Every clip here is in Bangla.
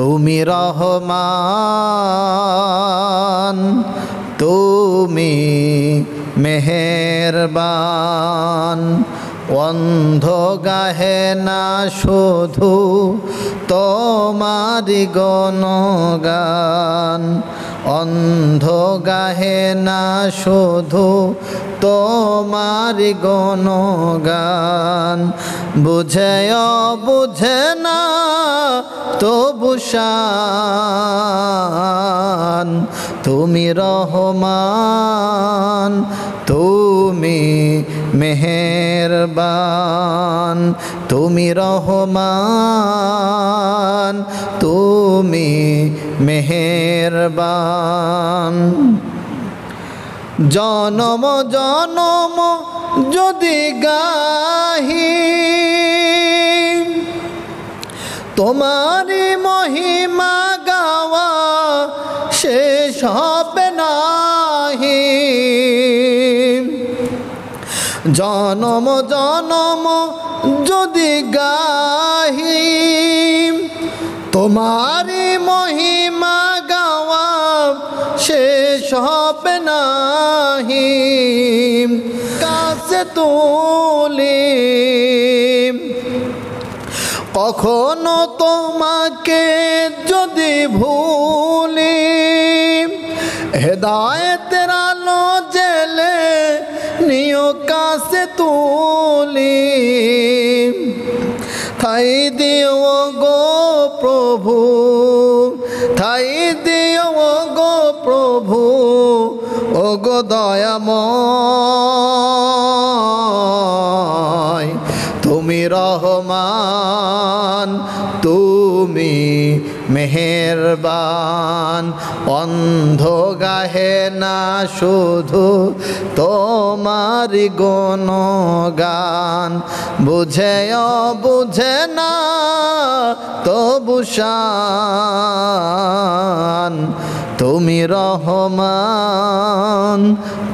তুমি রহমান, তুমি মেহেরবান। অন্ধ গাহে না শুধু তোমারি গুণগান, অন্ধ গাহে না শুধু তোমারি গুণগান। বুঝেও বুঝে না তবু শান, তুমি রহমান, তুমি মেহেরবান। তুমি রহমান, তুমি মেহেরবান। জনম জনম যদি গাহি তোমারি মহিমা, গাওয়া শেষ হবে নাহি। জনম জনম যদি গাহি তোমারি মহিমা, গাওয়া শেষ হবে নাহি। কাছে তুলি কখনো তোমাকে যদি ভুলি, হেদায়েতের আলো জেলে নিও কাছে তুলি। ঠাই দিও গো প্রভু, ঠাই দিও গো প্রভু, ও গো দয়াময়। তুমি রহমান, তুমি মেহেরবান। অন্ধ গাহে না শুধু তোমারি গুণগান, বুঝেও বুঝে না তবু শান। তুমি রহমান,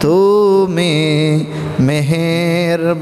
তুমি মেহেরবান।